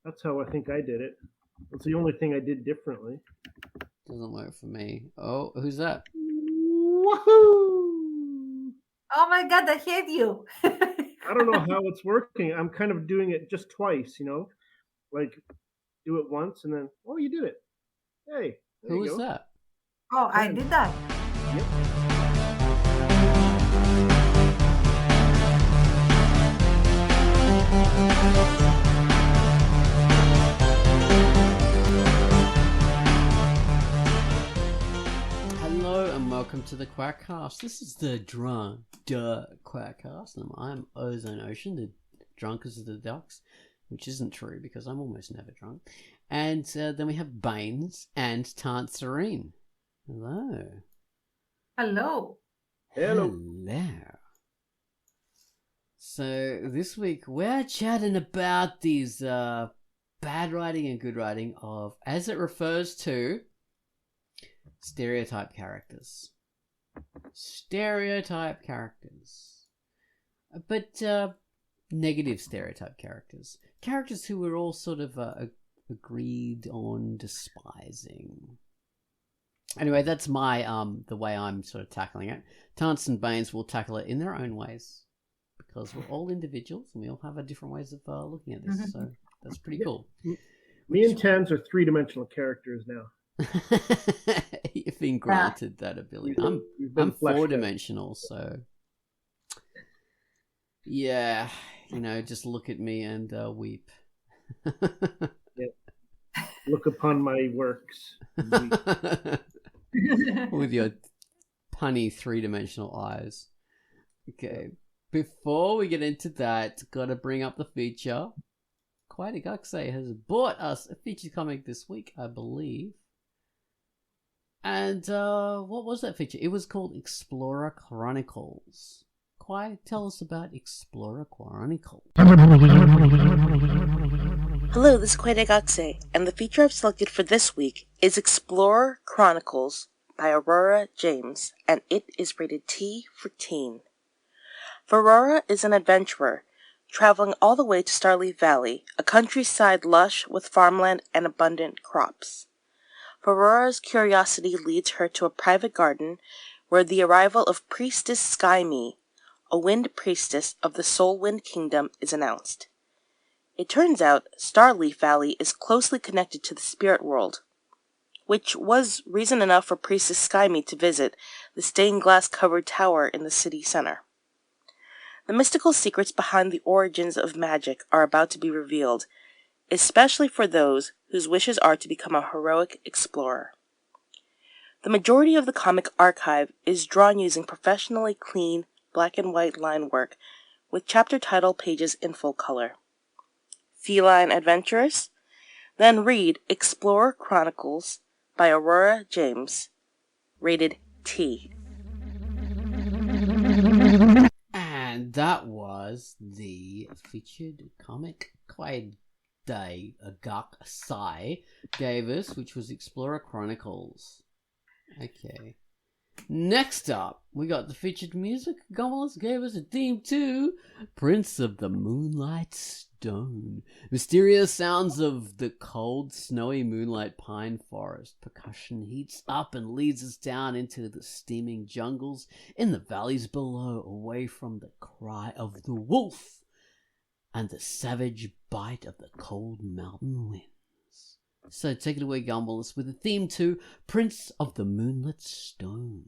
That's how I think I did it. That's the only thing I did differently. Doesn't work for me. Oh, who's that? Woohoo! Oh my god, I hate you. I don't know how it's working. I'm kind of doing it just twice, like do it once and then, oh, you did it. Hey, there Who you was go. that? Oh, I did that. Yep. Hello and welcome to the Quackcast. This is the Drunkduck Quackcast, and I'm Ozone Ocean, the drunkest of the ducks, which isn't true because I'm almost never drunk. And then we have Baines and Tant Serene. Hello. Hello. Hello. So this week we're chatting about these bad writing and good writing of, as it refers to, stereotype characters. But negative stereotype characters. Characters who we're all sort of agreed on despising. Anyway, that's my the way I'm sort of tackling it. Tance and Baines will tackle it in their own ways, because we're all individuals and we all have different ways of looking at this. So that's pretty cool. Me and Tans are three-dimensional characters now. You've been granted that ability. I'm four-dimensional, so yeah, just look at me and weep. Yep. Look upon my works. With your punny three-dimensional eyes. Okay, before we get into that, gotta bring up the feature. Quackcast has bought us a feature comic this week, I believe. And what was that feature? It was called Explorer Chronicles. Quai, tell us about Explorer Chronicles. Hello, this is Quackcast, and the feature I've selected for this week is Explorer Chronicles by Aurora James, and it is rated T for teen. Aurora is an adventurer, traveling all the way to Starleaf Valley, a countryside lush with farmland and abundant crops. Aurora's curiosity leads her to a private garden where the arrival of Priestess Skyme, a wind priestess of the Soul Wind Kingdom, is announced. It turns out Starleaf Valley is closely connected to the spirit world, which was reason enough for Priestess Skyme to visit the stained glass covered tower in the city center. The mystical secrets behind the origins of magic are about to be revealed, especially for those whose wishes are to become a heroic explorer. The majority of the comic archive is drawn using professionally clean black and white line work with chapter title pages in full color. Feline adventurous? Then read Explorer Chronicles by Aurora James, rated T. And that was the featured comic Quackcast gave us, which was Explorer Chronicles. Okay. Next up, we got the featured music. Gomez gave us a theme to Prince of the Moonlight Stone. Mysterious sounds of the cold, snowy moonlight pine forest. Percussion heats up and leads us down into the steaming jungles in the valleys below, away from the cry of the wolf and the savage bite of the cold mountain winds. So take it away, Gumballs, with the theme to Prince of the Moonlit Stone.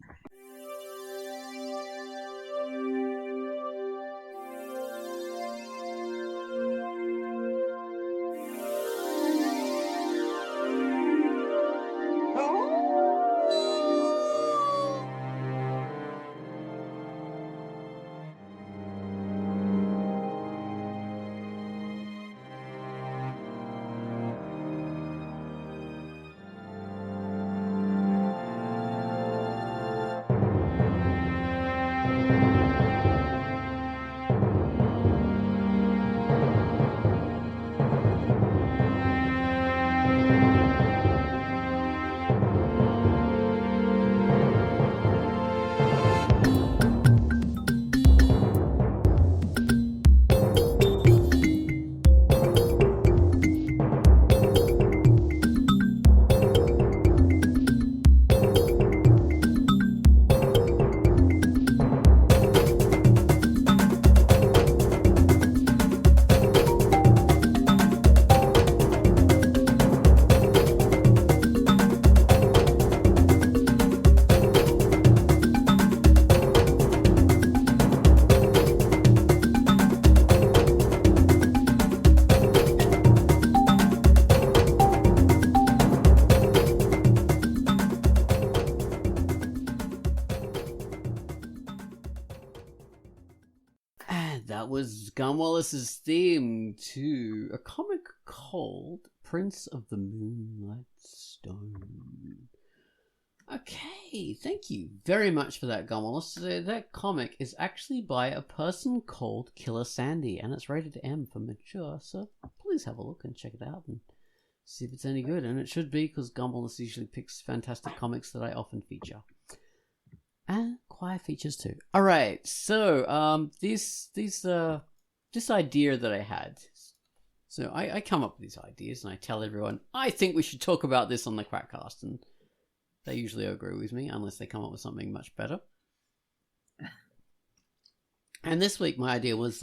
is Gun Wallace's theme to a comic called Prince of the Moonlight Stone. Okay, thank you very much for that, Gun Wallace. So that comic is actually by a person called Killer Sandy, and it's rated M for mature, so please have a look and check it out and see if it's any good. And it should be, because Gun Wallace usually picks fantastic comics that I often feature. And choir features too. All right, so this idea that I had. So I come up with these ideas and I tell everyone, I think we should talk about this on the Quackcast, and they usually agree with me unless they come up with something much better. And this week my idea was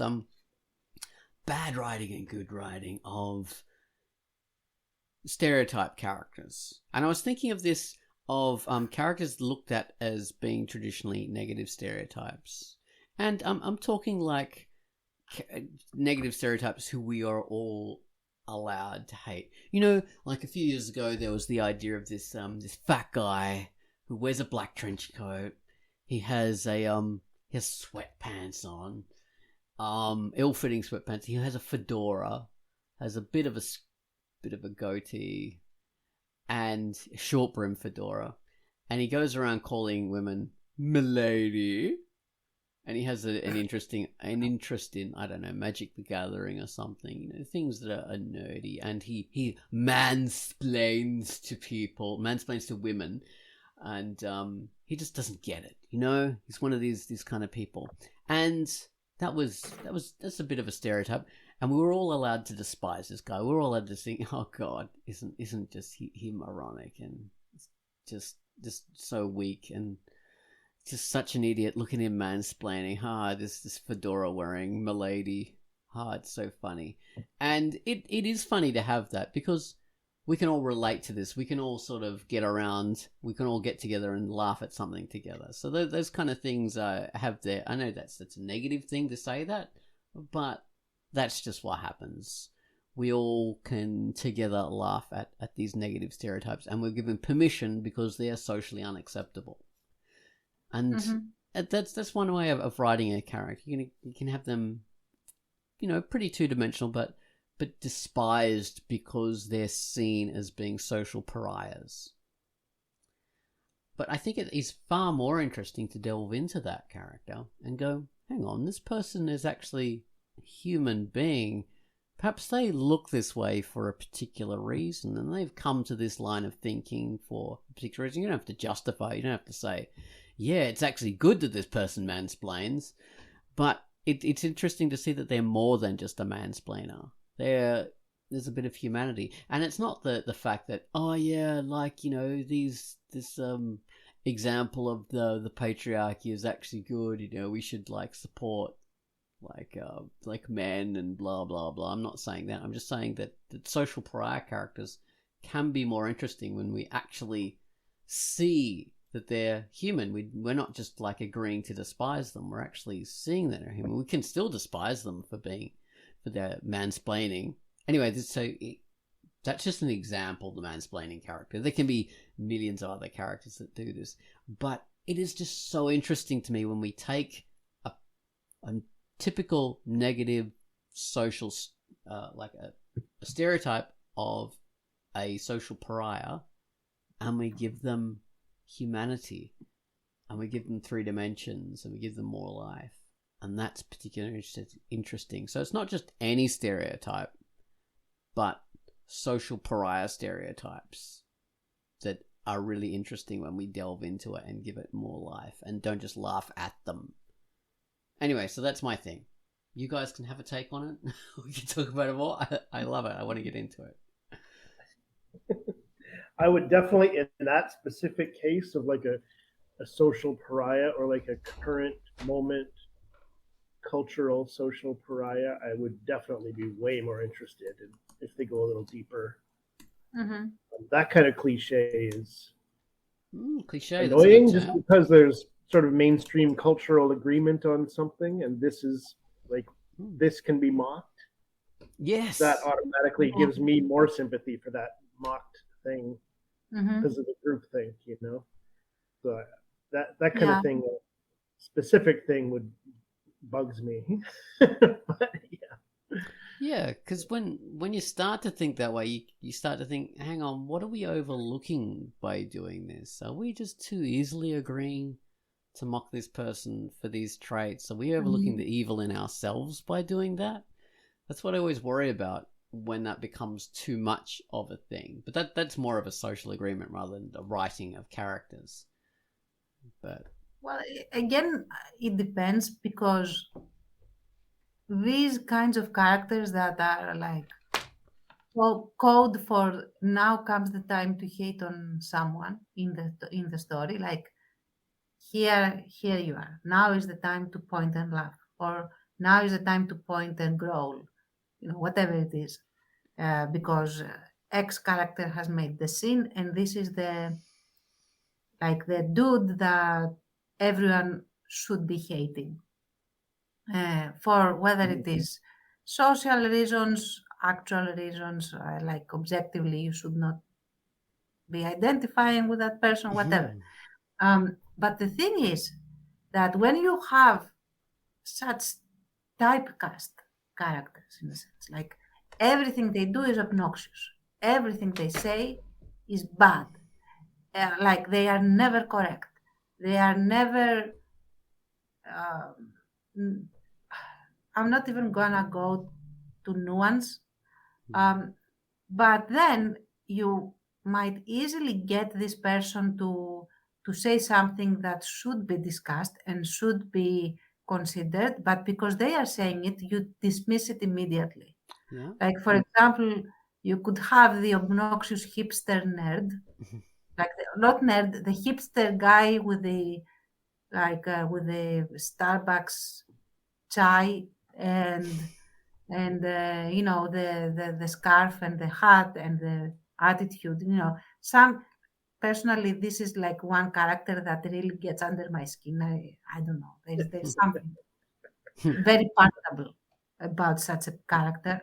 bad writing and good writing of stereotype characters. And I was thinking of this of characters looked at as being traditionally negative stereotypes. And I'm talking like negative stereotypes who we are all allowed to hate. You know, like a few years ago there was the idea of this fat guy who wears a black trench coat. He has sweatpants on, ill-fitting sweatpants. He has a fedora, has a bit of a goatee, and a short brim fedora, and he goes around calling women "milady." And he has an interest in, I don't know, Magic the Gathering or something, you know, things that are nerdy. And he mansplains to women, and he just doesn't get it, you know. He's one of these kind of people, and that's a bit of a stereotype. And we were all allowed to despise this guy. We were all allowed to think, oh God, isn't just him ironic and just so weak and just such an idiot. Look at him mansplaining. This fedora wearing milady. It's so funny. And it is funny to have that because we can all relate to this. We can all sort of get around. We can all get together and laugh at something together. So those kind of things I have there. I know that's a negative thing to say that, but that's just what happens. We all can together laugh at these negative stereotypes, and we're given permission because they are socially unacceptable. And that's one way of writing a character. You can have them, you know, pretty two-dimensional, but despised because they're seen as being social pariahs. But I think it is far more interesting to delve into that character and go, hang on, this person is actually a human being. Perhaps they look this way for a particular reason, and they've come to this line of thinking for a particular reason. You don't have to justify. You don't have to say, yeah, it's actually good that this person mansplains, but it's interesting to see that they're more than just a mansplainer. There's a bit of humanity, and it's not the fact that, oh yeah, like, you know, this example of the patriarchy is actually good. You know, we should like support like men and blah blah blah. I'm not saying that. I'm just saying that social pariah characters can be more interesting when we actually see that they're human. We're not just like agreeing to despise them. We're actually seeing that they're human. We can still despise them for their mansplaining. Anyway, that's just an example, the mansplaining character. There can be millions of other characters that do this, but it is just so interesting to me when we take a typical negative social, like a stereotype of a social pariah, and we give them humanity, and we give them 3 dimensions, and we give them more life, and that's particularly interesting. So it's not just any stereotype, but social pariah stereotypes that are really interesting when we delve into it and give it more life and don't just laugh at them. Anyway, so that's my thing. You guys can have a take on it. We can talk about it more. I love it. I want to get into it. I would definitely, in that specific case of like a social pariah or like a current moment cultural social pariah, I would definitely be way more interested in if they go a little deeper. That kind of cliche is annoying just because there's sort of mainstream cultural agreement on something, and this is like, this can be mocked. Yes. That automatically gives me more sympathy for that mocked thing because of the group thing, you know? So that kind of thing, specific thing bugs me. But Yeah, because when you start to think that way, you start to think, hang on, what are we overlooking by doing this? Are we just too easily agreeing to mock this person for these traits? Are we overlooking the evil in ourselves by doing that? That's what I always worry about when that becomes too much of a thing. But that's more of a social agreement rather than the writing of characters. But Well, again, it depends because these kinds of characters that are like, well, code for now comes the time to hate on someone in the story. Like here you are. Now is the time to point and laugh, or now is the time to point and growl. You know, whatever it is, because X character has made the scene, and this is the dude that everyone should be hating for whether it is social reasons, actual reasons, like objectively you should not be identifying with that person, whatever. But the thing is that when you have such typecast characters, in a sense, like everything they do is obnoxious, everything they say is bad, like they are never correct, they are never. Um, I'm not even gonna go to nuance, but then you might easily get this person to say something that should be discussed and should be considered, but because they are saying it, you dismiss it immediately. yeah, Like, for example, you could have the obnoxious hipster nerd, like not nerd, the hipster guy with the with the Starbucks chai and you know the scarf and the hat and the attitude. You know, some personally, this is like one character that really gets under my skin. I don't know. There's something very palatable about such a character.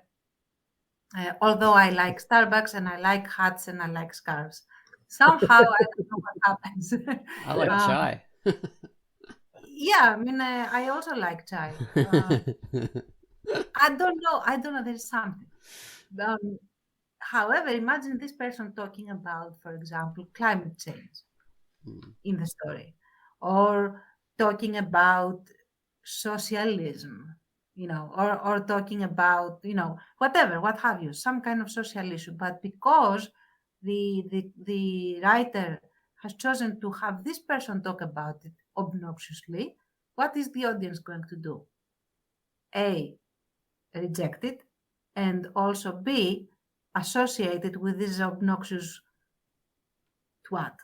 Although I like Starbucks and I like hats and I like scarves, somehow I don't know what happens. I like chai. Yeah, I mean, I also like chai. I don't know. I don't know. There's something. Um, However, imagine this person talking about, for example, climate change in the story, or talking about socialism, you know, or talking about, you know, whatever, what have you, some kind of social issue. But because the writer has chosen to have this person talk about it obnoxiously, what is the audience going to do? A, reject it, and also B, associated with this obnoxious twat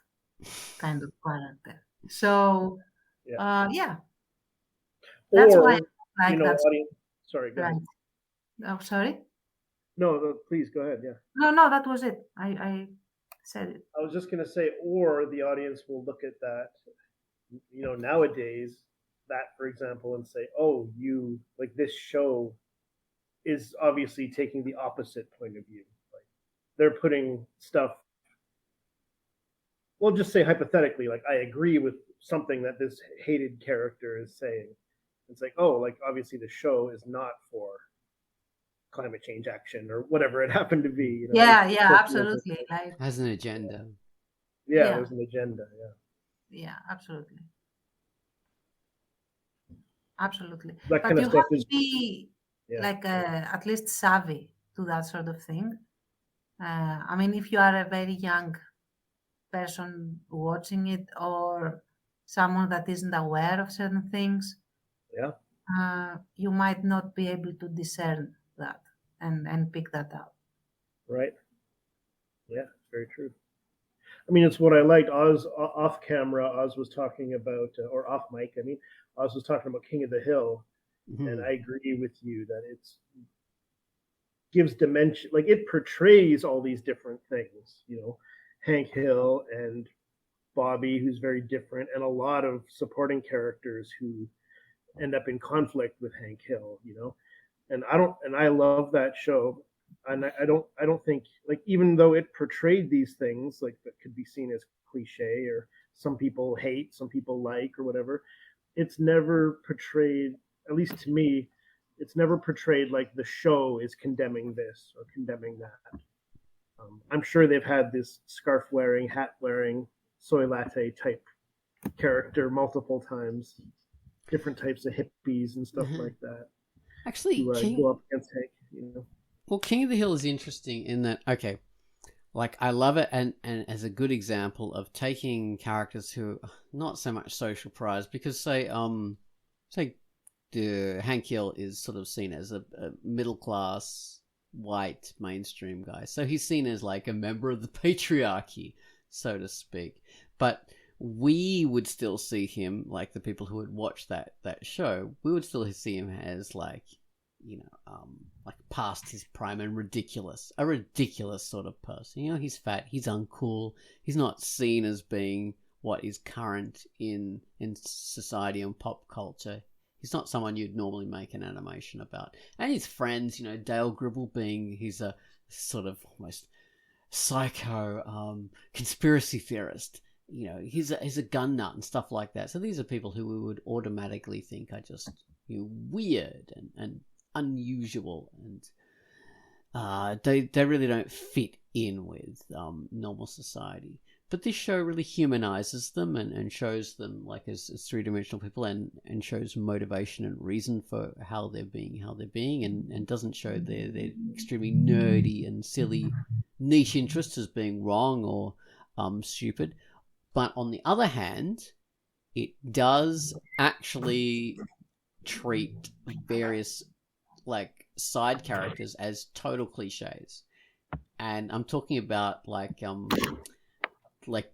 kind of character. So, Yeah. yeah, that's why Or, I like that. audience. Sorry, go Right. ahead. Oh, sorry. No, please go ahead. Yeah. No, that was it. I said it. I was just going to say, or the audience will look at that, nowadays, that, for example, and say, oh, you, like, this show is obviously taking the opposite point of view. Like, they're putting stuff, we'll just say hypothetically, like, I agree with something that this hated character is saying. It's like, oh, like, obviously the show is not for climate change action or whatever it happened to be. Yeah, absolutely. Like, has an agenda. Yeah, there's an agenda. Yeah, absolutely. Absolutely. That But kind of you stuff have is to be like at least savvy to that sort of thing. I mean, if you are a very young person watching it or someone that isn't aware of certain things, you might not be able to discern that and pick that up. right. Yeah, very true. I mean, it's what I liked. Oz off camera. Oz was talking about, or off mic. I mean, Oz was talking about King of the Hill, and I agree with you that it's gives dimension. Like it portrays all these different things. Hank Hill and Bobby, who's very different, and a lot of supporting characters who end up in conflict with Hank Hill. And I love that show. And I don't think, like, even though it portrayed these things like that could be seen as cliche or some people hate, some people like or whatever, it's never portrayed, at least to me, it's never portrayed like the show is condemning this or condemning that. I'm sure they've had this scarf wearing, hat wearing, soy latte type character multiple times, different types of hippies and stuff like that. Actually, to go up against Hank, you know. Well, King of the Hill is interesting in that, okay, like I love it, and as a good example of taking characters who are not so much social pariahs, because say the Hank Hill is sort of seen as a middle class white mainstream guy, so he's seen as like a member of the patriarchy, so to speak. But we would still see him, like the people who would watch that show, we would still see him as like, you know, like past his prime and a ridiculous sort of person. You know, he's fat, he's uncool, he's not seen as being what is current in society and pop culture. He's not someone you'd normally make an animation about. And his friends, you know, Dale Gribble being, he's a sort of almost psycho conspiracy theorist. You know, he's a gun nut and stuff like that. So these are people who we would automatically think are just, you know, weird and unusual, and they really don't fit in with normal society. But this show really humanizes them and shows them like as three-dimensional people, and shows motivation and reason for how they're being, and doesn't show their extremely nerdy and silly niche interests as being wrong or stupid. But on the other hand, it does actually treat various like side characters as total cliches. And I'm talking about like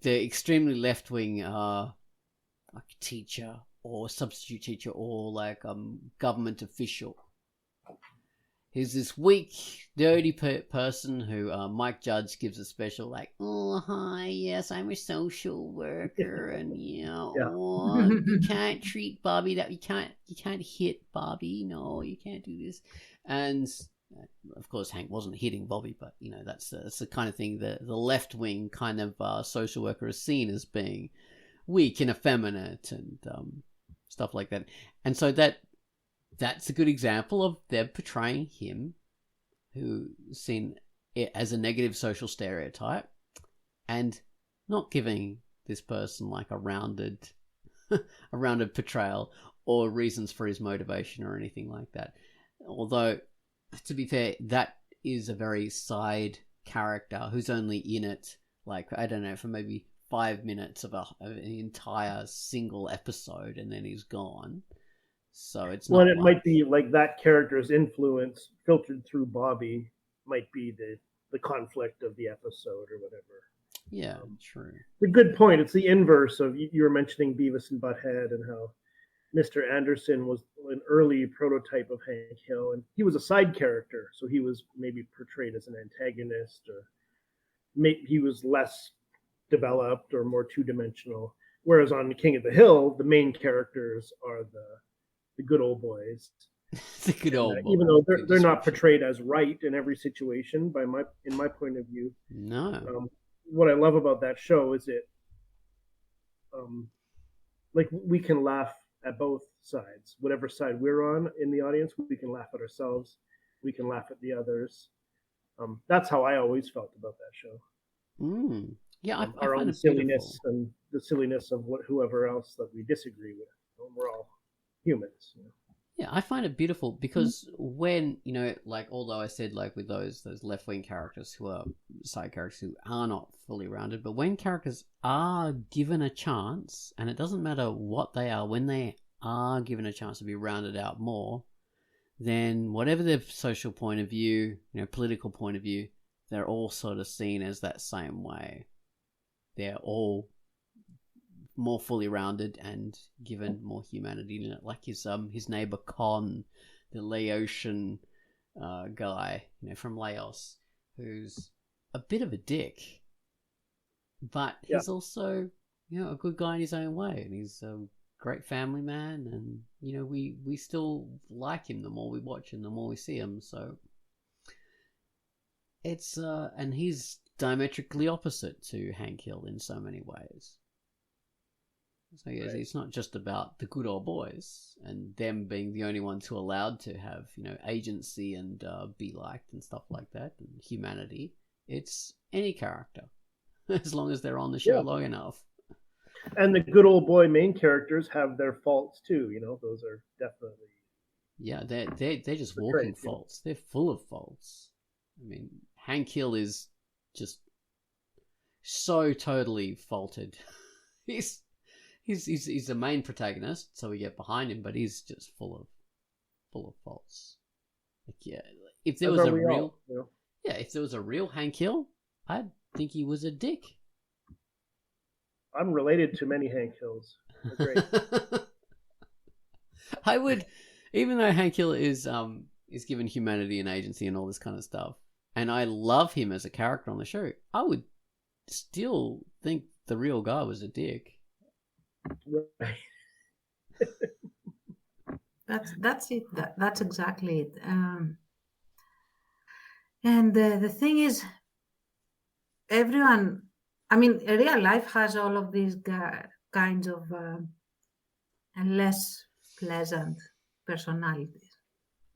the extremely left-wing like teacher or substitute teacher or like government official. He's this weak, dirty person who Mike Judge gives a special like, oh, hi, yes, I'm a social worker, and you know, oh, you can't treat Bobby that, you can't hit Bobby, no, you can't do this. And of course, Hank wasn't hitting Bobby, but you know, that's the kind of thing that the left wing kind of social worker is seen as being weak and effeminate and stuff like that. And so that's a good example of them portraying him, who's seen it as a negative social stereotype, and not giving this person like a rounded portrayal or reasons for his motivation or anything like that. Although, to be fair, that is a very side character who's only in it, like, I don't know, for maybe 5 minutes of an entire single episode, and then he's gone. So it's not. Well, it might be like that character's influence filtered through Bobby might be the conflict of the episode or whatever. Yeah, true. It's a good point. It's the inverse of, you were mentioning Beavis and Butthead and how Mr. Anderson was an early prototype of Hank Hill, and he was a side character, so he was maybe portrayed as an antagonist, or he was less developed or more two-dimensional. Whereas on King of the Hill, the main characters are the good old boys. The good old boys. Even though they're not portrayed as right in every situation, in my point of view. No. What I love about that show is it, like, we can laugh at both sides. Whatever side we're on in the audience, we can laugh at ourselves. We can laugh at the others. That's how I always felt about that show. Yeah, our own silliness and the silliness of whoever else that we disagree with. We're all humans. You know? Yeah, I find it beautiful because when, you know, like, although I said, like, with those left-wing characters who are side characters who are not fully rounded, but when characters are given a chance, and it doesn't matter what they are, when they are given a chance to be rounded out more, then whatever their social point of view, you know, political point of view, they're all sort of seen as that same way. They're all more fully rounded and given more humanity in it, like his neighbor Con, the Laotian guy, you know, from Laos, who's a bit of a dick, but he's also, you know, a good guy in his own way, and he's a great family man, and you know, we still like him the more we watch him, the more we see him. So it's and he's diametrically opposite to Hank Hill in so many ways. So yes, it's not just about the good old boys and them being the only ones who are allowed to have, agency and be liked and stuff like that, and humanity. It's any character, as long as they're on the show long enough. And the good old boy main characters have their faults too. Those are definitely. Yeah, they're just walking faults. They're full of faults. I mean, Hank Hill is just so totally faulted. He's the main protagonist, so we get behind him, but he's just full of faults. If there was a real, if there was a real Hank Hill, I'd think he was a dick. I'm related to many Hank Hills. They're great. I would, even though Hank Hill is given humanity and agency and all this kind of stuff, and I love him as a character on the show, I would still think the real guy was a dick. Right. That's it. That's exactly it. And the thing is, everyone. I mean, real life has all of these kinds of less pleasant personalities,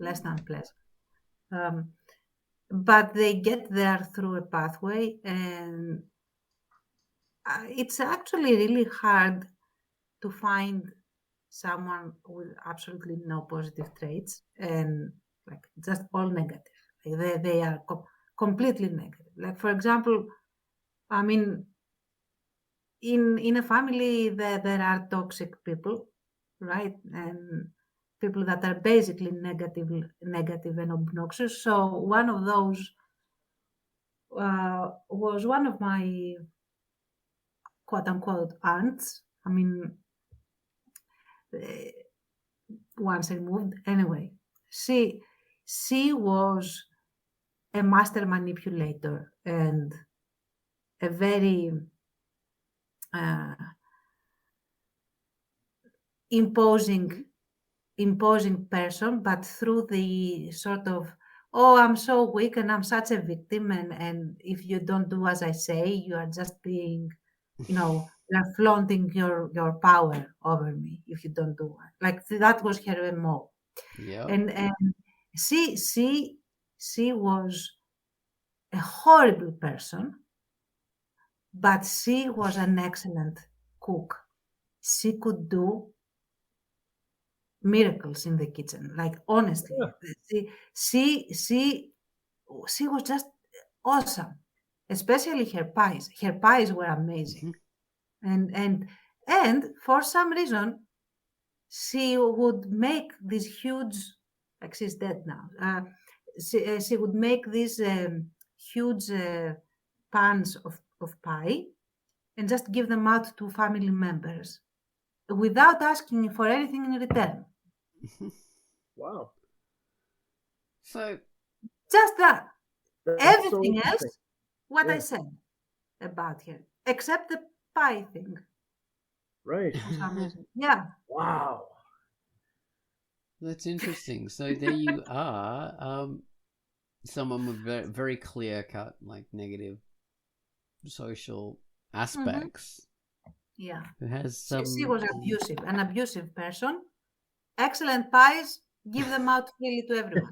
less than pleasant. But they get there through a pathway, and it's actually really hard to find someone with absolutely no positive traits and like just all negative. Like they are completely negative. Like, for example, I mean, in a family there are toxic people, right? And people that are basically negative and obnoxious. So one of those was one of my quote unquote aunts. I mean, once removed. Anyway, she was a master manipulator and a very imposing person, but through the sort of, oh, I'm so weak and I'm such a victim, and if you don't do as I say, you are just being, you're flaunting your power over me if you don't do it. Like that was her MO. Yeah. And she was a horrible person, but she was an excellent cook. She could do miracles in the kitchen. Like, honestly, she was just awesome, especially her pies. Her pies were amazing. And for some reason, she would make these huge, like she's dead now. She would make these huge pans of pie and just give them out to family members without asking for anything in return. Wow. So just that. That's Everything so else, what I said about her, except the pie thing. Right. Yeah. Wow. That's interesting. So there you are, someone with very, very clear cut, like negative social aspects. Yeah. Who has some... She was an abusive person. Excellent pies, give them out freely to everyone.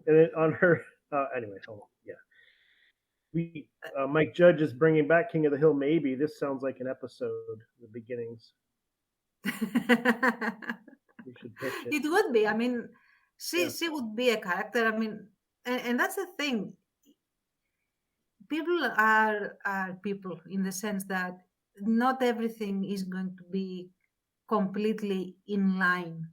And then on her, anyway, Mike Judge is bringing back King of the Hill. Maybe this sounds like an episode. The beginnings. We should pitch it. It would be. I mean, she would be a character. I mean, and that's the thing. People are people in the sense that not everything is going to be completely in line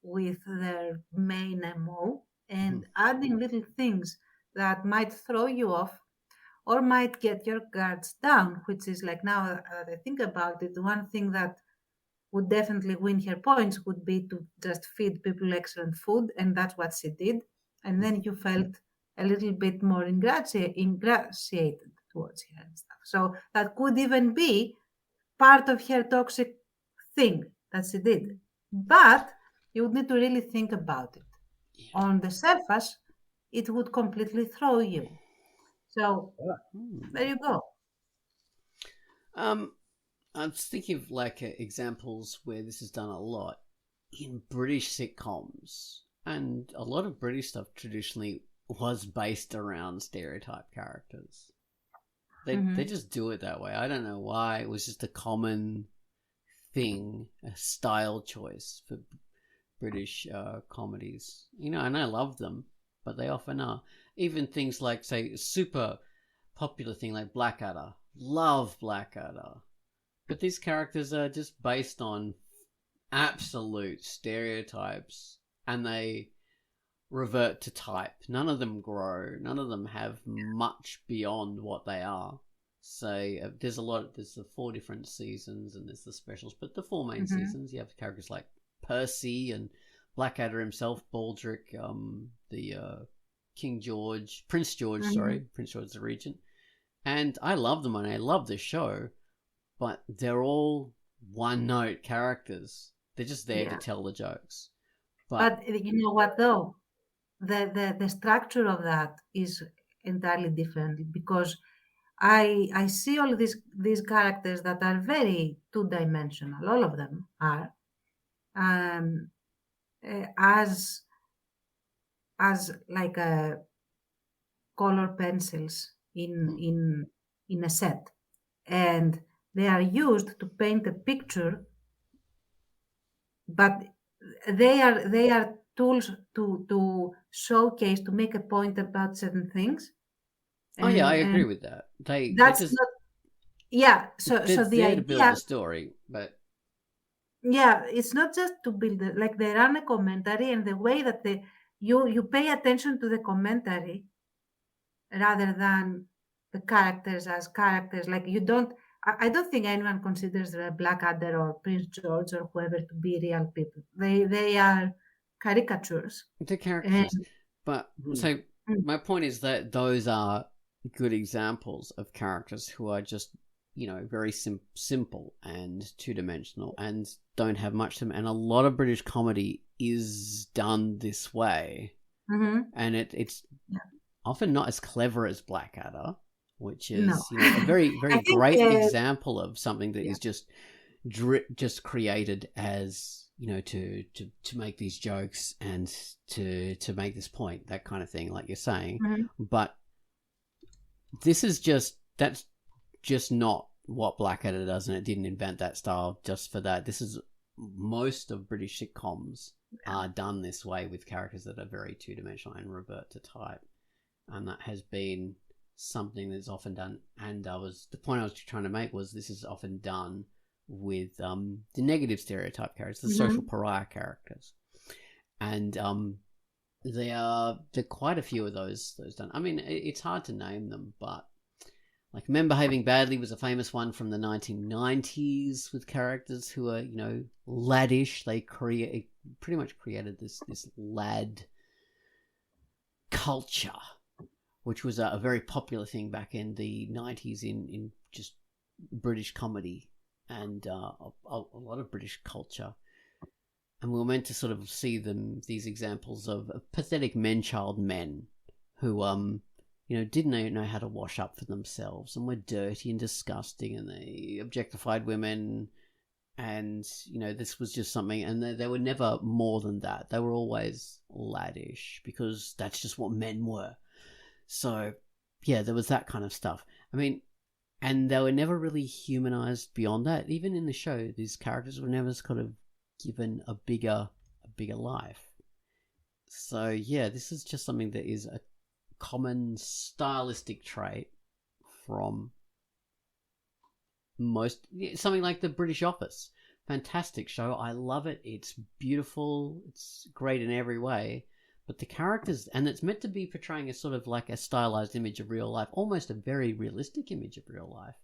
with their main MO, and adding little things that might throw you off or might get your guards down, which is like, now that I think about it, the one thing that would definitely win her points would be to just feed people excellent food, and that's what she did. And then you felt a little bit more ingratiated towards her and stuff. So that could even be part of her toxic thing that she did. But you would need to really think about it. On the surface, it would completely throw you. So there you go. I'm thinking of like examples where this is done a lot in British sitcoms, and a lot of British stuff traditionally was based around stereotype characters. They just do it that way. I don't know why. It was just a common thing, a style choice for British comedies. And I love them, but they often are. Even things like, say, super popular thing like Blackadder. Love Blackadder. But these characters are just based on absolute stereotypes, and they revert to type. None of them grow. None of them have much beyond what they are. So there's the 4 different seasons, and there's the specials. But the 4 main seasons, you have characters like Percy and Blackadder himself, Baldric, the Prince George, the regent. And I love them, and I love the show, but they're all one-note characters. They're just there to tell the jokes. But you know what, though? The structure of that is entirely different, because I see all these characters that are very two-dimensional. All of them are, as like color pencils in a set, and they are used to paint a picture, but they are tools to showcase, to make a point about certain things. I agree with that. That's just, not. Yeah, so the there idea to build the story, but it's not just to build it. Like, they run a commentary, and the way that you pay attention to the commentary rather than the characters as characters. Like, I don't think anyone considers Blackadder or Prince George or whoever to be real people. They are caricatures. They're characters. But so my point is that those are good examples of characters who are just, very simple and two-dimensional and don't have much to them. And a lot of British comedy is done this way. And it's often not as clever as Blackadder, which is a very, very great example of something that is just created as, to make these jokes and to make this point, that kind of thing, like you're saying. But that's just not what Blackadder does, and it didn't invent that style just for that. This is, most of British sitcoms are done this way, with characters that are very two-dimensional and revert to type. And that has been something that's often done. And the point I was trying to make was, this is often done with the negative stereotype characters, the social pariah characters. And there are quite a few of those done. I mean, it's hard to name them, but like Men Behaving Badly was a famous one from the 1990s, with characters who are, laddish. They pretty much created this lad culture, which was a very popular thing back in the 90s in just British comedy and a lot of British culture. And we were meant to sort of see these examples of pathetic man-child men who, didn't know how to wash up for themselves, and were dirty and disgusting, and they objectified women. And, this was just something, and they were never more than that. They were always laddish, because that's just what men were. So, there was that kind of stuff. I mean, and they were never really humanized beyond that. Even in the show, these characters were never kind of given a bigger life. So, this is just something that is a common stylistic trait from something like The British Office. Fantastic show. I love it. It's beautiful. It's great in every way. But the characters, and it's meant to be portraying a sort of like a stylized image of real life, almost a very realistic image of real life.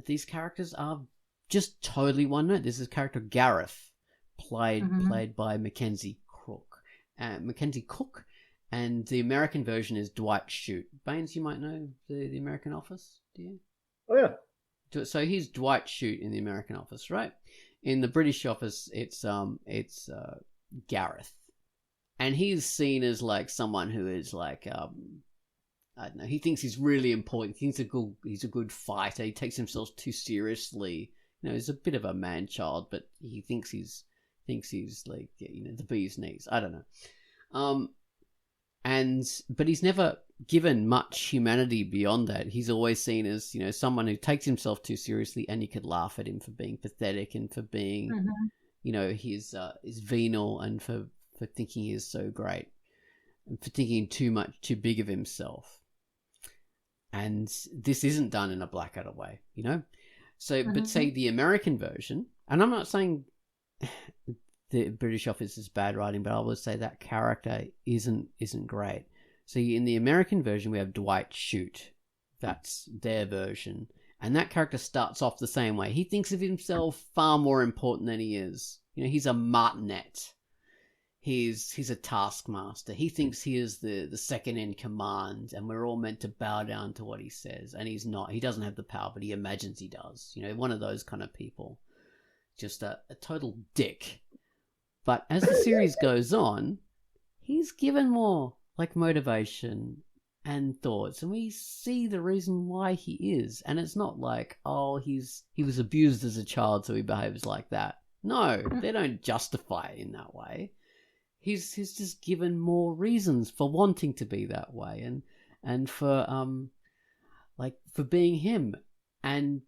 These characters are just totally one note. There's this character Gareth, played by Mackenzie Cook, and the American version is Dwight Schrute. Baines, you might know the American Office, do you? Oh yeah. So he's Dwight Schrute in the American Office, right? In the British Office, it's Gareth. And he's seen as like someone who is like I don't know. He thinks he's really important. He thinks he's a good fighter. He takes himself too seriously. He's a bit of a man child, but he thinks he's like the bee's knees. I don't know. But he's never given much humanity beyond that. He's always seen as someone who takes himself too seriously, and you could laugh at him for being pathetic and for being his venal, and for thinking he is so great, and for thinking too big of himself. And this isn't done in a Blackadder way, So, but say the American version, and I'm not saying the British Office is bad writing, but I would say that character isn't great. So in the American version, we have Dwight Schrute. That's their version. And that character starts off the same way. He thinks of himself far more important than he is. He's a martinet. He's a taskmaster. He thinks he is the second in command, and we're all meant to bow down to what he says. And he's not. He doesn't have the power, but he imagines he does. One of those kind of people. Just a total dick. But as the series goes on, he's given more motivation and thoughts, and we see the reason why he is. And it's not like, he was abused as a child, so he behaves like that. No, they don't justify it in that way. He's just given more reasons for wanting to be that way, and for for being him. And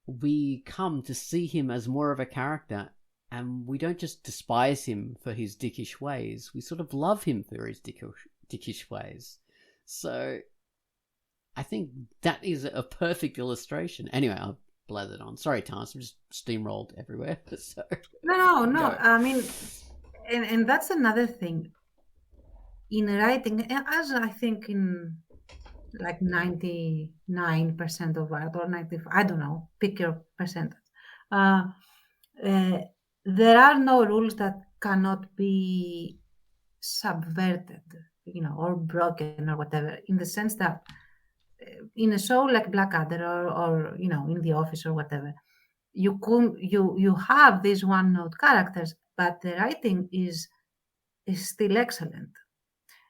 we come to see him as more of a character, and we don't just despise him for his dickish ways. We sort of love him for his dickish ways. So I think that is a perfect illustration. Anyway, I've blathered on. Sorry, Tans, I'm just steamrolled everywhere. So No. Go. I mean, and that's another thing. In writing, as I think in 99% of art, or 95, I don't know, pick your percentage. There are no rules that cannot be subverted, or broken or whatever, in the sense that in a show like Blackadder or in The Office or whatever, you have these one-note characters, but the writing is still excellent.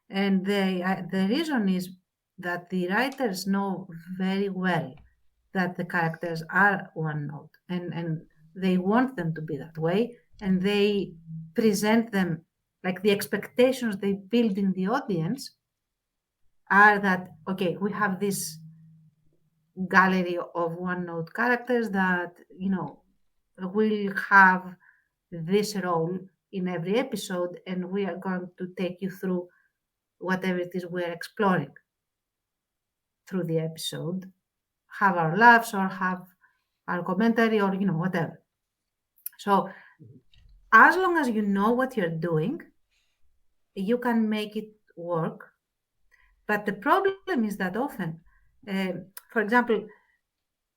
And the reason is that the writers know very well that the characters are one note, and they want them to be that way, and they present them the expectations they build in the audience are that, okay, we have this gallery of one note characters that will have this role in every episode, and we are going to take you through whatever it is we're exploring through the episode, have our laughs or have our commentary or whatever. So as long as you know what you're doing, you can make it work. But the problem is that often, for example,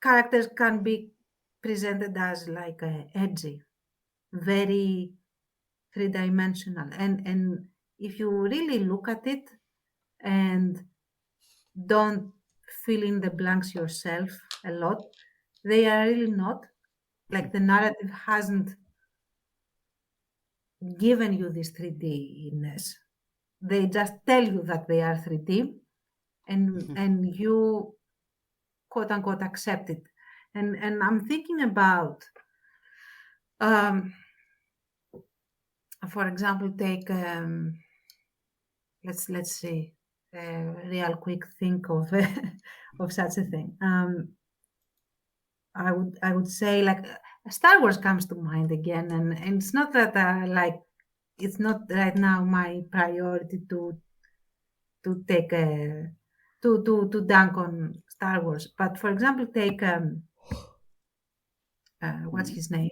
characters can be presented as edgy, very three-dimensional, and if you really look at it and don't fill in the blanks yourself a lot, they are really not. The narrative hasn't given you this 3D-ness. They just tell you that they are 3D, and you quote unquote accept it. And I'm thinking about, for example, take let's see, real quick think of of such a thing. I would say Star Wars comes to mind again, and it's not that it's not right now my priority to take to dunk on Star Wars. But for example, take what's his name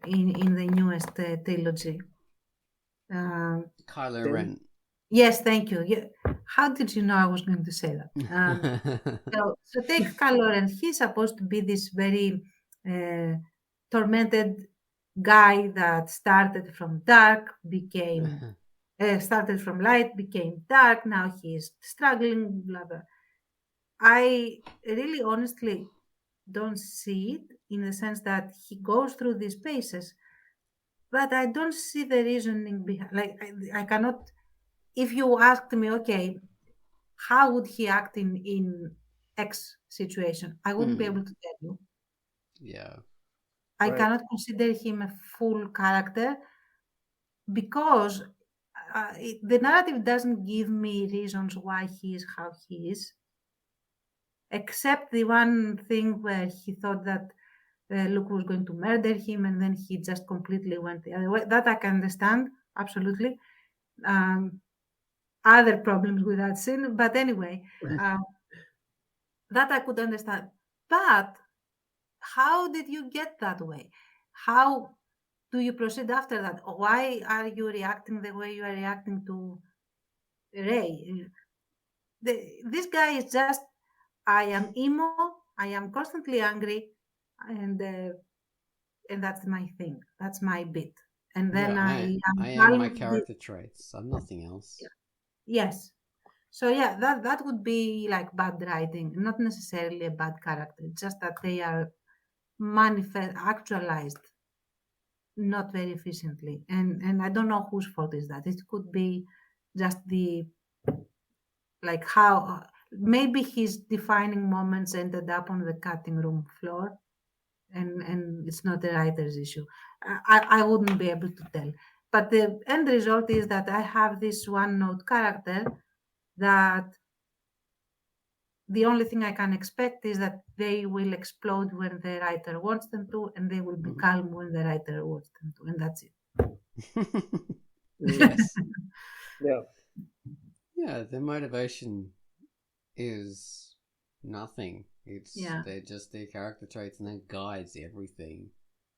in the newest trilogy? Kylo Ren. Yes, thank you. Yeah. How did you know I was going to say that? So take Kylo Ren. He's supposed to be this very tormented guy that started from started from light, became dark. Now he is struggling, blah, blah. I really honestly don't see it in the sense that he goes through these paces, but I don't see the reasoning behind. I cannot. If you asked me, okay, how would he act in X situation? I wouldn't be able to tell you. Yeah. I Right. cannot consider him a full character because the narrative doesn't give me reasons why he is how he is, except the one thing where he thought that Luke was going to murder him and then he just completely went the other way. That I can understand, absolutely. Other problems with that scene, but anyway, that I could understand. But how did you get that way? How do you proceed after that? Why are you reacting the way you are reacting to Ray? This guy is just, I am emo, I am constantly angry, and that's my thing. That's my bit. And then I am am my calm. character traits. I'm nothing else. Yes. So yeah, that would be like bad writing, not necessarily a bad character. Just that they are actualized not very efficiently, and I don't know whose fault is that. It could be just the like how maybe his defining moments ended up on the cutting room floor, and it's not a writer's issue. I wouldn't be able to tell, but the end result is that I have this one note character that the only thing I can expect is that they will explode when the writer wants them to, and they will be calm when the writer wants them to, and that's it. Yes. Yeah. Yeah, their motivation is nothing. They're just their character traits and that guides everything.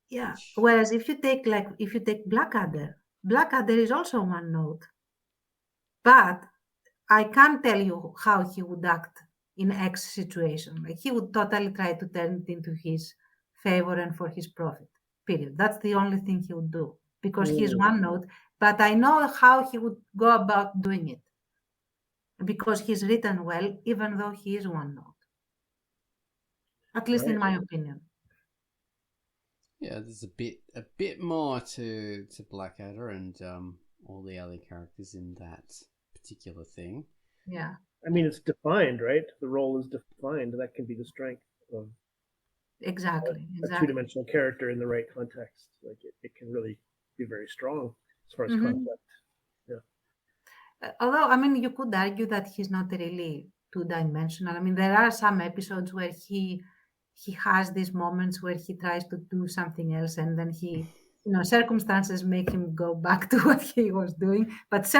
Yeah. Which... Whereas if you take Blackadder is also one note. But I can't tell you how he would act in X situation. Like he would totally try to turn it into his favor and for his profit. Period. That's the only thing he would do because he's one note. But I know how he would go about doing it because he's written well, even though he is one note. At least in my opinion. Yeah, there's a bit more to Blackadder and all the other characters in that particular thing. Yeah. I mean, it's defined, right? The role is defined. That can be the strength of exactly a two-dimensional character in the right context. Like it can really be very strong as far as concept. Yeah. Although, I mean, you could argue that he's not really two-dimensional. I mean, there are some episodes where he has these moments where he tries to do something else and then circumstances make him go back to what he was doing. But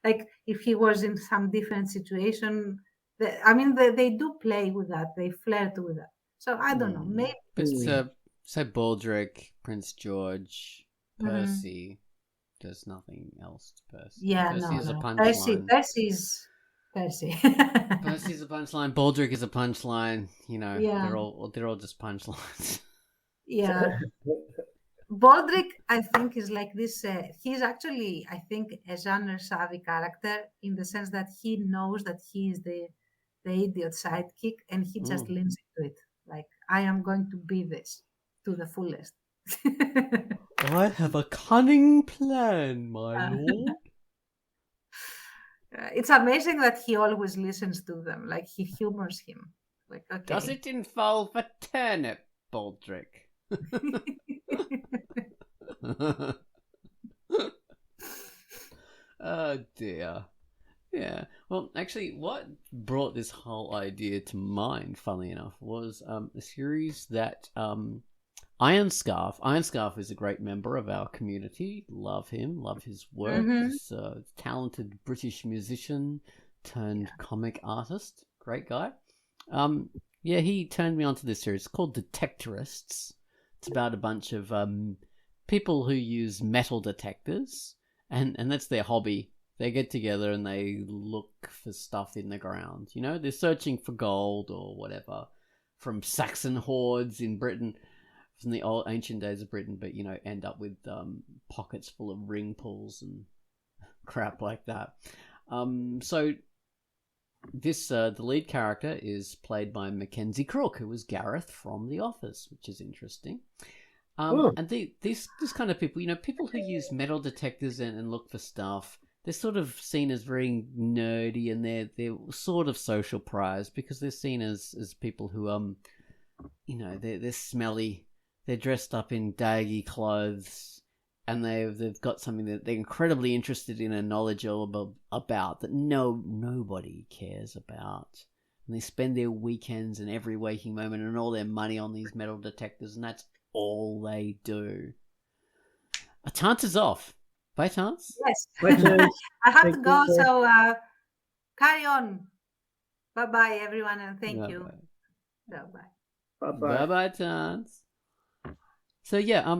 like if he was in some different situation, they do play with that. They flirt with that. So I don't know. Maybe. But so Baldric, Prince George, Percy, there's nothing else to Percy. Yeah, Percy is a punchline. Percy's a punchline. Baldric is a punchline. Yeah. They're all just punchlines. Yeah. Baldric, I think, is like this. He's actually, I think, a genre-savvy character in the sense that he knows that he is the idiot sidekick, and he just leans into it. Like, I am going to be this to the fullest. I have a cunning plan, my lord. It's amazing that he always listens to them. Like, he humors him. Like, okay. Does it involve a turnip, Baldric? Oh dear. Yeah. Well, actually, what brought this whole idea to mind, funnily enough, was a series that Iron Scarf. Iron Scarf is a great member of our community. Love him. Love his work. He's a talented British musician turned comic artist. Great guy. Yeah, he turned me onto this series. It's called Detectorists. It's about a bunch of people who use metal detectors, and that's their hobby. They get together and they look for stuff in the ground. They're searching for gold or whatever from Saxon hordes in Britain, from the old ancient days of Britain, but end up with pockets full of ring pulls and crap like that. So this the lead character is played by Mackenzie Crook, who was Gareth from The Office, which is interesting. And this kind of people, people who use metal detectors and look for stuff, they're sort of seen as very nerdy, and they're sort of social pariahs because they're seen as people who they're smelly, they're dressed up in daggy clothes, and they've got something that they're incredibly interested in and knowledgeable about that nobody cares about. And they spend their weekends and every waking moment and all their money on these metal detectors, and that's all they do. Tance is off. Bye, Tance. Yes. Bye, Tance. I have Thank to go, you. so carry on. Bye-bye, everyone, and thank you. Bye-bye. Bye-bye. Bye-bye, Tance. So yeah,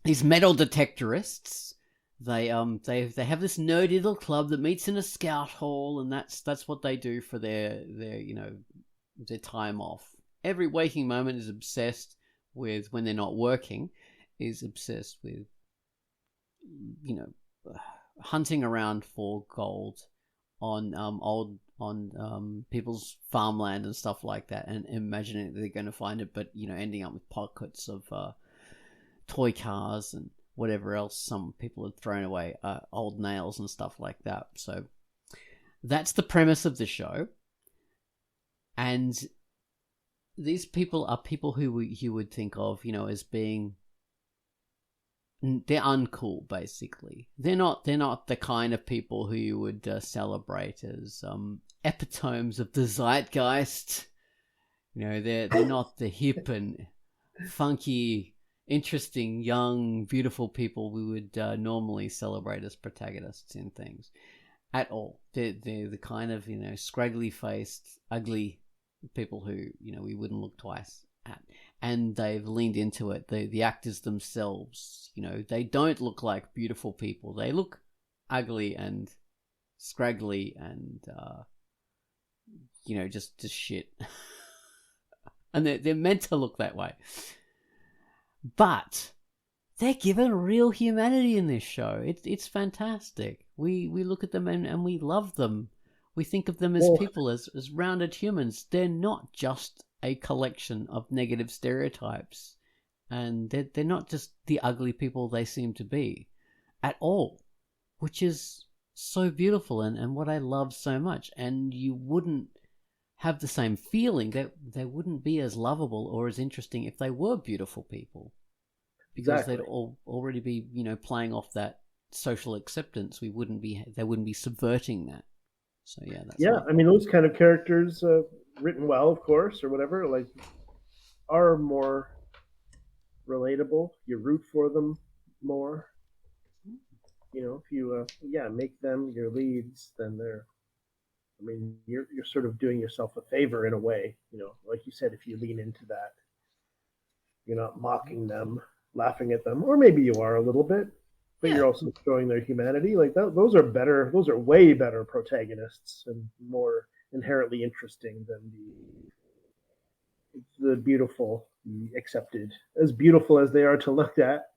these metal detectorists, they have this nerdy little club that meets in a scout hall, and that's what they do for their time off. Every waking moment is obsessed with, when they're not working, is obsessed with hunting around for gold on people's farmland and stuff like that, and imagining that they're going to find it, but ending up with pockets of toy cars and whatever else some people had thrown away, old nails and stuff like that. So that's the premise of the show, and these people are people who you would think of as being, they're uncool, basically. They're not the kind of people who you would celebrate as epitomes of the zeitgeist. They're not the hip and funky, interesting, young, beautiful people we would normally celebrate as protagonists in things at all. They're the kind of scraggly faced, ugly people who we wouldn't look twice at. And they've leaned into it. The actors themselves, they don't look like beautiful people. They look ugly and scraggly and just shit. And they're meant to look that way. But they're given real humanity in this show. It's fantastic. We look at them and we love them. We think of them as people, as rounded humans. They're not just a collection of negative stereotypes, and they're not just the ugly people they seem to be at all, which is so beautiful and what I love so much. And you wouldn't have the same feeling, that they wouldn't be as lovable or as interesting if they were beautiful people, because they'd already be playing off that social acceptance. They wouldn't be subverting that. So yeah, I mean, those kind of characters, written well, of course, or whatever, are more relatable. You root for them more. If you make them your leads, then you're sort of doing yourself a favor in a way. Like you said, if you lean into that, you're not mocking them, laughing at them, or maybe you are a little bit. But you're also showing their humanity. Those are better. Those are way better protagonists and more inherently interesting than the beautiful, the accepted, as beautiful as they are to look at.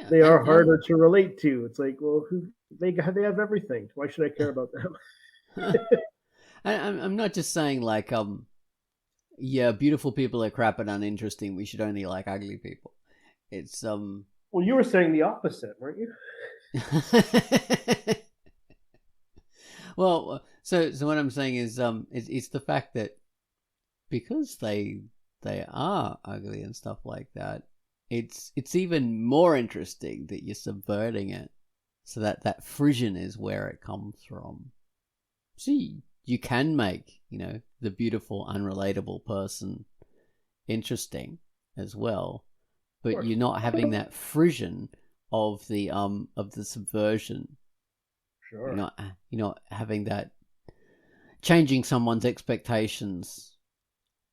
They are harder to relate to. It's like, well, they have everything. Why should I care about them? I'm not just saying beautiful people are crap and uninteresting. We should only like ugly people. It's Well, you were saying the opposite, weren't you? Well, so what I'm saying is it's the fact that because they are ugly and stuff like that, it's even more interesting that you're subverting it, so that frisson is where it comes from. See, you can make the beautiful, unrelatable person interesting as well. But you're not having that frisson of the subversion. Sure. You're not having that changing someone's expectations,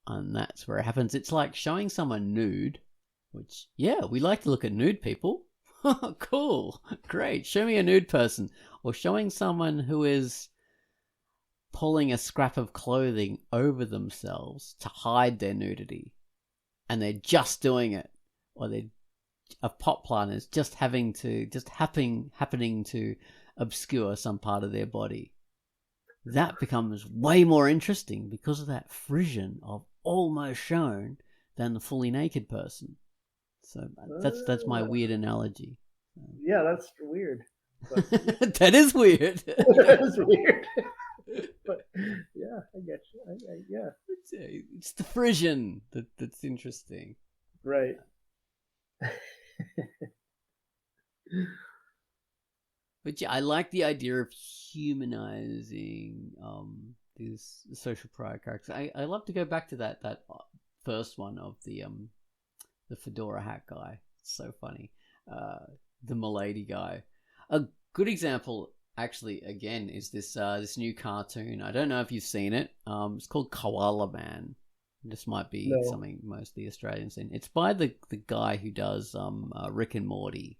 and that's where it happens. It's like showing someone nude, which we like to look at nude people. Cool, great. Show me a nude person, or showing someone who is pulling a scrap of clothing over themselves to hide their nudity, and they're just doing it. Or a pot plant is just happening to obscure some part of their body. That becomes way more interesting because of that frisson of almost shown than the fully naked person. So that's my weird analogy. Yeah, that's weird. But That is weird. that is weird. But yeah, I get you. Yeah, It's the Frisian that's interesting. right. But yeah, I like the idea of humanizing these social pariah characters. I love to go back to that first one of the fedora hat guy. It's so funny. The Milady guy. A good example, actually, again, is this new cartoon. I don't know if you've seen it. It's called Koala Man. This might be No. something most of the Australians seen. It's by the guy who does Rick and Morty.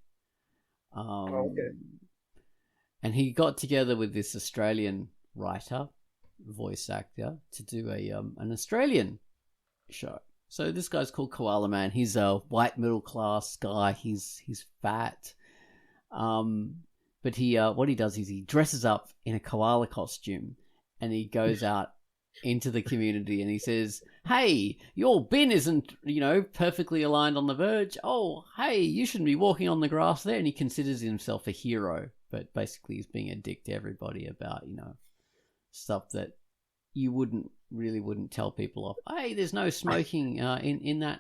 Okay. And he got together with this Australian writer, voice actor, to do an Australian show. So this guy's called Koala Man. He's a white middle class guy. He's fat. But he what he does is he dresses up in a koala costume and he goes out into the community and he says, "Hey, your bin isn't, perfectly aligned on the verge. Oh, hey, you shouldn't be walking on the grass there." And he considers himself a hero, but basically he's being a dick to everybody about, stuff that you wouldn't tell people off. Hey, there's no smoking in that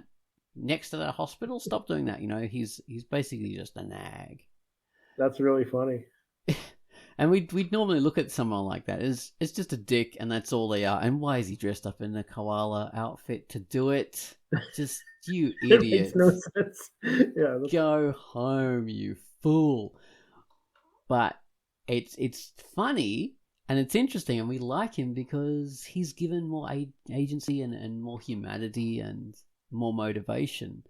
next to that hospital. Stop doing that. He's basically just a nag. That's really funny. And we'd normally look at someone like that as it's just a dick, and that's all they are. And why is he dressed up in a koala outfit to do it? Just you It idiot! makes no sense. Yeah. Go home, you fool! But it's funny and it's interesting, and we like him because he's given more agency and more humanity and more motivation.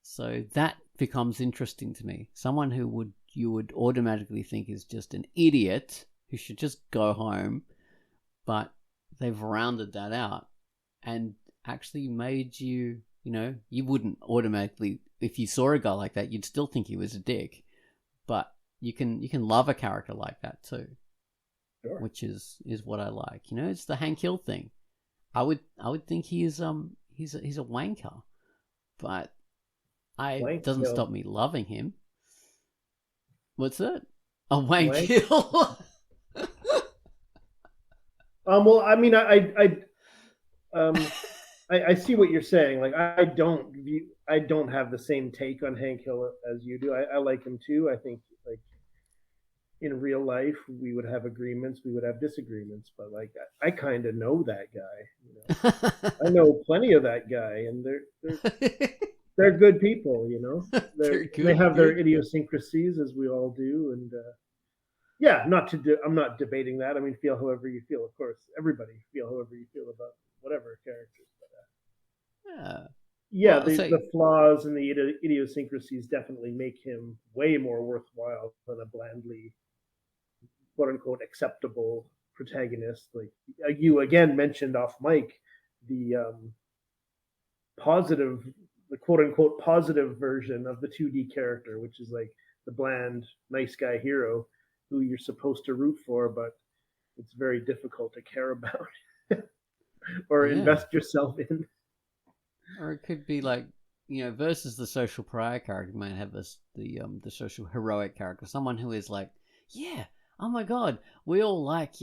So that becomes interesting to me. Someone who you would automatically think is just an idiot who should just go home, but they've rounded that out and actually made you, you wouldn't automatically, if you saw a guy like that, you'd still think he was a dick, but you can love a character like that too. Sure. Which is what I like. It's the Hank Hill thing. I would think he's a wanker, but doesn't stop me loving him. What's that? A wank hill. Well, I mean, I see what you're saying. Like, I don't have the same take on Hank Hill as you do. I like him too. I think, like, in real life, we would have agreements, we would have disagreements, but like, I kind of know that guy. I know plenty of that guy, and they're good people, They have their idiosyncrasies, as we all do, and yeah, I'm not debating that. I mean, feel however you feel. Of course, everybody feel however you feel about whatever characters. But, yeah, the flaws and the idiosyncrasies definitely make him way more worthwhile than a blandly, quote unquote, acceptable protagonist. Like you again mentioned off mic, the positive, the quote unquote positive version of the 2D character, which is like the bland, nice guy hero who you're supposed to root for, but it's very difficult to care about or invest yourself in. Or it could be like, versus the social pariah character, you might have the social heroic character, someone who is like, yeah, oh my god, we all like,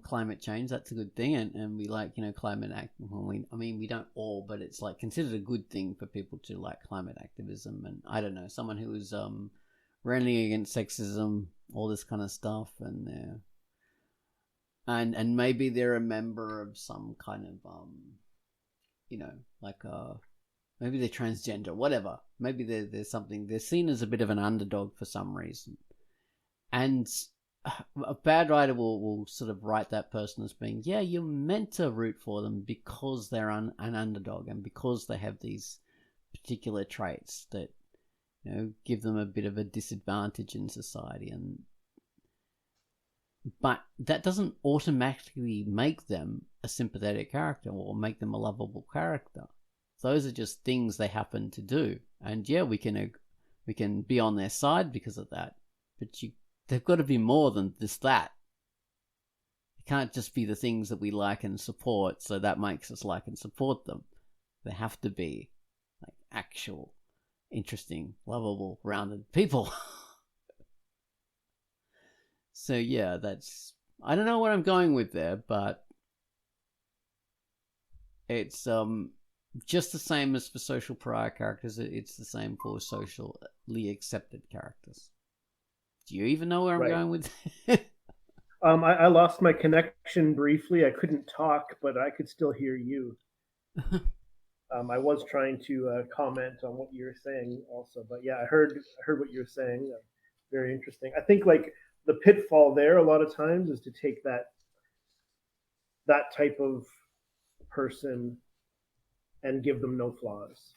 climate change, that's a good thing, and we like, climate activism. We don't all, but it's like considered a good thing for people to like climate activism, and I don't know, someone who is railing against sexism, all this kind of stuff, and maybe they're a member of some kind of maybe they're transgender, whatever. Maybe there's something, they're seen as a bit of an underdog for some reason, and a bad writer will sort of write that person as being, yeah, you're meant to root for them because they're an underdog and because they have these particular traits that give them a bit of a disadvantage in society, but that doesn't automatically make them a sympathetic character or make them a lovable character. Those are just things they happen to do, and yeah, we can be on their side because of that, but they've got to be more than just that. It can't just be the things that we like and support, so that makes us like and support them. They have to be like actual, interesting, lovable, rounded people. So yeah, that's, I don't know what I'm going with there, but it's just the same as for social pariah characters. It's the same for socially accepted characters. Do you even know where I'm going with that? I lost my connection briefly. I couldn't talk, but I could still hear you. I was trying to comment on what you were saying also, but yeah, I heard what you were saying. Very interesting. I think like the pitfall there a lot of times is to take that type of person and give them no flaws.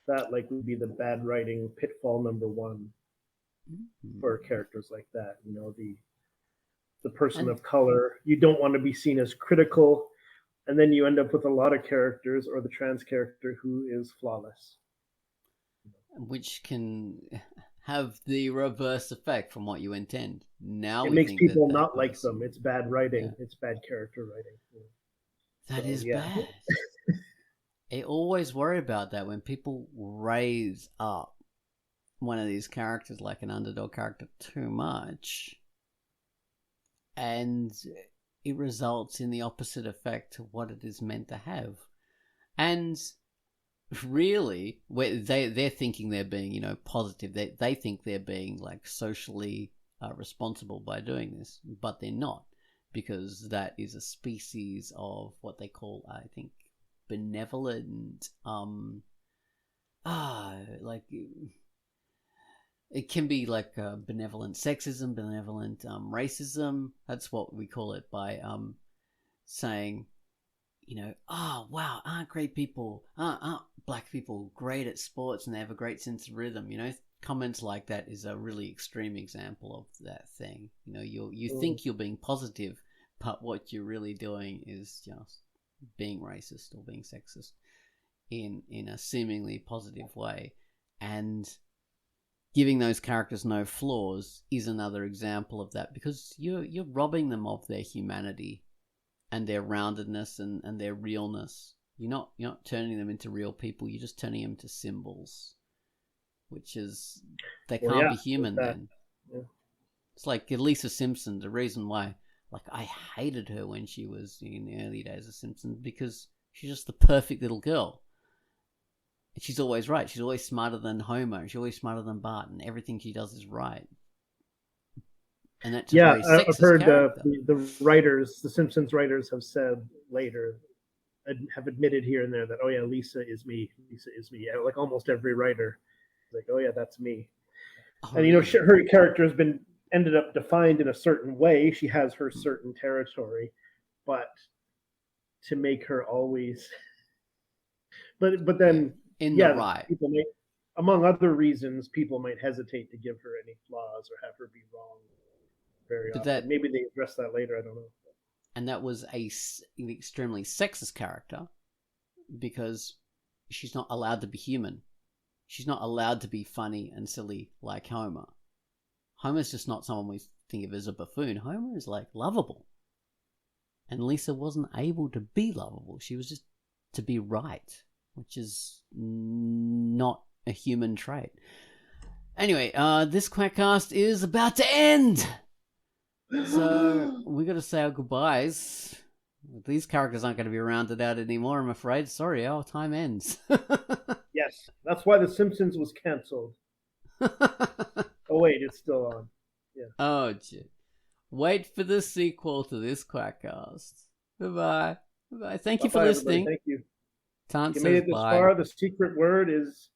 That like would be the bad writing pitfall number one for characters like that. You know, the person of color. You don't want to be seen as critical, and then you end up with a lot of characters or the trans character who is flawless. Which can have the reverse effect from what you intend. Now it we makes think people that not like them. It's bad writing. Yeah. It's bad character writing. That is bad. I always worry about that when people raise up one of these characters like an underdog character too much, and it results in the opposite effect of what it is meant to have. And really, they're thinking they're being, you know, positive. They think they're being like socially responsible by doing this, but they're not, because that is a species of what they call, I think, benevolent. Like it can be like benevolent sexism, benevolent racism. That's what we call it by saying, you know, oh wow, aren't great people, aren't black people great at sports and they have a great sense of rhythm? You know, comments like that is a really extreme example of that thing. You know, you think you're being positive, but what you're really doing is just being racist or being sexist in a seemingly positive way. And giving those characters no flaws is another example of that, because you're robbing them of their humanity and their roundedness and their realness. You're not turning them into real people. You're just turning them into symbols, which is, they can't be human then. Yeah. It's like Lisa Simpson. The reason why, like, I hated her when she was in the early days of Simpsons, because she's just the perfect little girl. She's always right. She's always smarter than Homer. She's always smarter than Bart, and everything she does is right. And that's a very sexist I've heard character. the writers, the Simpsons writers, have said later, have admitted here and there that, oh yeah, Lisa is me. Lisa is me. Yeah, like almost every writer, like, oh yeah, that's me. And you know, her character has been ended up defined in a certain way. She has her certain territory, but to make her always, but then. The right. People may, among other reasons, people might hesitate to give her any flaws or have her be wrong very often. Maybe they address that later, I don't know. And that was an extremely sexist character, because she's not allowed to be human. She's not allowed to be funny and silly like Homer. Homer's just not someone we think of as a buffoon. Homer is like lovable. And Lisa wasn't able to be lovable. She was just to be right, which is not a human trait. Anyway, this Quackcast is about to end. So we got to say our goodbyes. These characters aren't going to be rounded out anymore, I'm afraid. Sorry, our time ends. Yes, that's why The Simpsons was canceled. Oh wait, it's still on. Yeah. Oh, gee. Wait for the sequel to this Quackcast. Goodbye. Goodbye. Thank you for listening. Thank you. Tant You made it this bye. far. The secret word is